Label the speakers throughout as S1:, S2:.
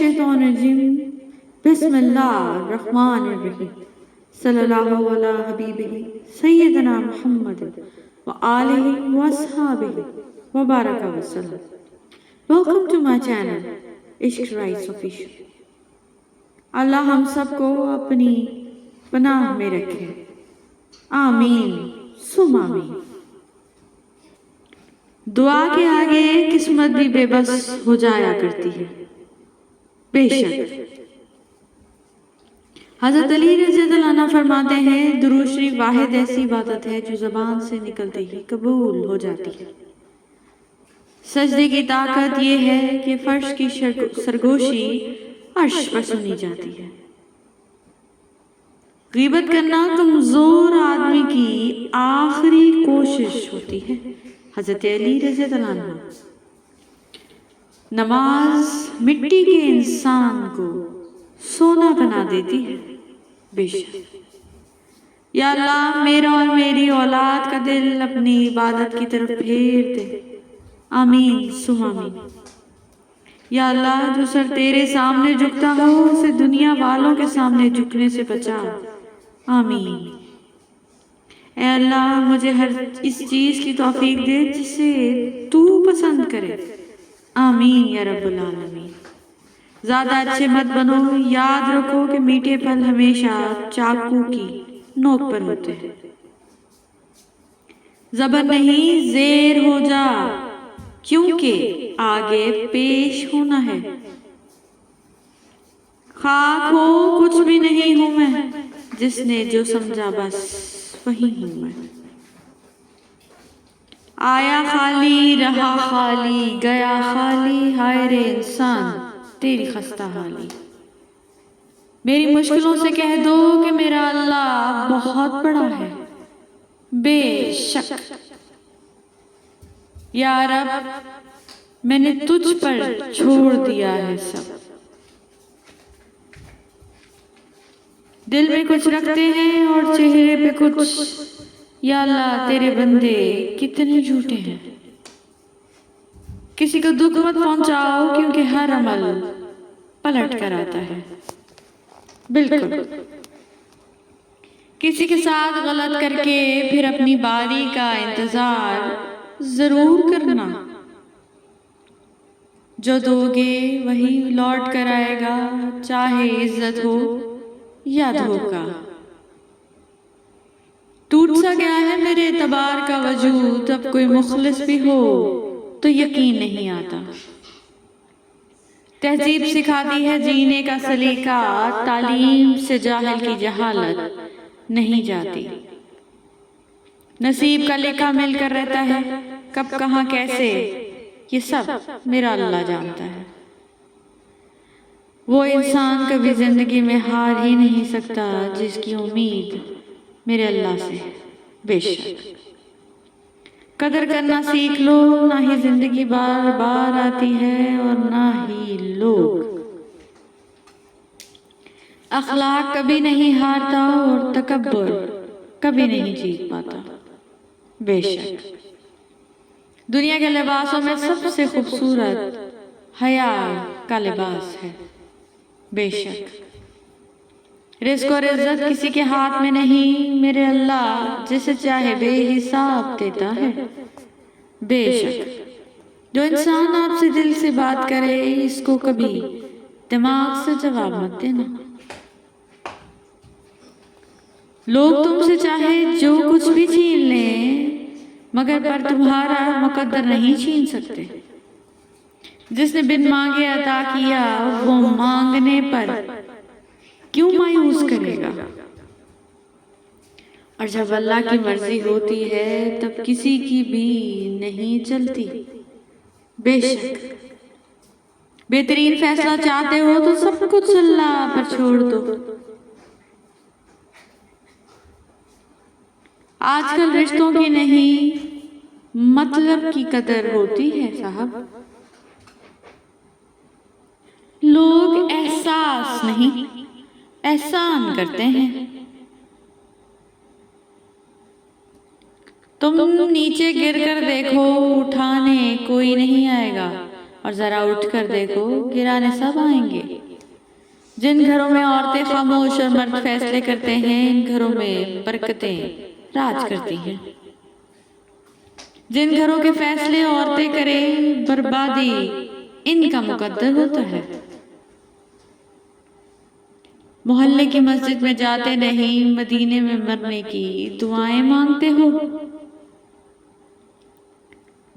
S1: الشیطان الرجیم بسم اللہ الرحمن الرحیم صلی اللہ علی حبیبہ سیدنا محمد وآلہ واصحابہ وبارک وسلم. Welcome to my channel عشق رائس آفیشل. اللہ ہم سب کو اپنی پناہ میں رکھے. آمین ثم آمین. دعا کے آگے قسمت بھی بے بس ہو جایا کرتی ہے. بے شک حضرت علی رضی اللہ عنہ فرماتے ہیں درود شریف واحد ایسی عبادت ہے جو زبان سے نکلتے ہی قبول ہو جاتی ہے. سجدے کی طاقت یہ ہے کہ فرش کی سرگوشی عرش پر سنی جاتی ہے. غیبت کرنا کمزور آدمی کی آخری کوشش ہوتی ہے. حضرت علی رضی اللہ عنہ. نماز مٹی کے انسان کو سونا بنا دیتی ہے. بے شک یا اللہ میرا اور میری اولاد کا دل اپنی عبادت کی طرف پھیر دے. آمین ثم آمین. یا اللہ جو سر تیرے سامنے جھکتا ہو اسے دنیا والوں کے سامنے جھکنے سے بچا. آمین. اے اللہ مجھے ہر اس چیز کی توفیق دے جسے تو پسند کرے. آمین یا رب العالمین. زیادہ اچھے مت بنو. یاد رکھو کہ میٹھے پھل ہمیشہ چاقو کی نوک پر ہوتے ہیں. زبر نہیں زیر ہو جا کیونکہ آگے پیش ہونا ہے. خاک ہو کچھ بھی نہیں ہوں میں جس نے جو سمجھا بس وہی ہوں میں. آیا خالی رہا خالی گیا خالی ہائے رے انسان تیری خستہ حالی. میری مشکلوں سے کہہ دو کہ میرا اللہ بہت بڑا ہے. بے شک یا رب میں نے تجھ پر چھوڑ دیا ہے سب. دل میں کچھ رکھتے ہیں اور چہرے پہ کچھ. یا اللہ تیرے بندے کتنے جھوٹے ہیں. کسی کو دکھ مت پہنچاؤ کیونکہ ہر عمل پلٹ کر آتا ہے. بالکل کسی کے ساتھ غلط کر کے پھر اپنی باری کا انتظار ضرور کرنا. جو دو گے وہی لوٹ کر آئے گا چاہے عزت ہو یا دھوکا. ٹوٹ سا گیا ہے میرے اعتبار کا وجود. اب کوئی مخلص بھی ہو تو یقین نہیں آتا. تہذیب سکھاتی ہے جینے کا سلیقہ. تعلیم سے جاہل کی جہالت نہیں جاتی. نصیب کا لکھا مل کر رہتا ہے. کب کہاں کیسے یہ سب میرا اللہ جانتا ہے. وہ انسان کبھی زندگی میں ہار ہی نہیں سکتا جس کی امید میرے اللہ سے. بے شک قدر کرنا سیکھ لو. نہ ہی زندگی بار بار آتی ہے اور نہ ہی لوگ. اخلاق کبھی نہیں ہارتا اور تکبر کبھی نہیں جیت پاتا. بے شک دنیا کے لباسوں میں سب سے خوبصورت حیا کا لباس ہے. بے شک رزق اور عزت کسی کے ہاتھ میں نہیں. میرے اللہ جسے چاہے بے حساب دیتا ہے. بے شک جو انسان آپ سے دل سے بات کرے اس کو کبھی دماغ سے جواب مت دینا. لوگ تم سے چاہے جو کچھ بھی چھین لیں مگر پر تمہارا مقدر نہیں چھین سکتے. جس نے بن مانگے عطا کیا وہ مانگنے پر کیوں مایوس کرے گا. اور جب اللہ کی مرضی ہوتی ہے تب کسی کی بھی نہیں چلتی. بے شک بہترین فیصلہ چاہتے ہو تو سب کچھ اللہ پر چھوڑ دو. آج کل رشتوں کی نہیں مطلب کی قدر ہوتی ہے صاحب. لوگ احساس نہیں احسان کرتے ہیں. تم نیچے گر کر دیکھو اٹھانے کوئی نہیں آئے گا اور ذرا اٹھ کر دیکھو گرانے سب آئیں گے۔ جن گھروں میں عورتیں خاموش اور مرد فیصلے کرتے ہیں ان گھروں میں برکتیں راج کرتی ہیں۔ جن گھروں کے فیصلے عورتیں کریں بربادی ان کا مقدر ہوتا ہے۔ محلے کی مسجد میں جاتے نہیں، مدینے میں مرنے کی دعائیں مانگتے ہو۔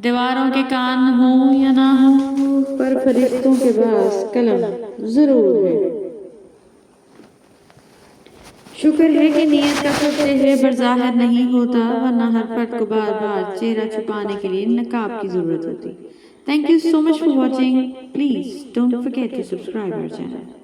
S1: دیواروں کے کان ہوں یا نہ ہوں پر فرشتوں کے پاس قلم ضرور ہے۔ شکر ہے کہ نیت کا سب چہرے پر ظاہر نہیں ہوتا، ورنہ ہر فرد کو بار بار چہرہ چھپانے کے لیے نقاب کی ضرورت ہوتی۔ Thank you so much for watching. Please don't forget to subscribe our channel.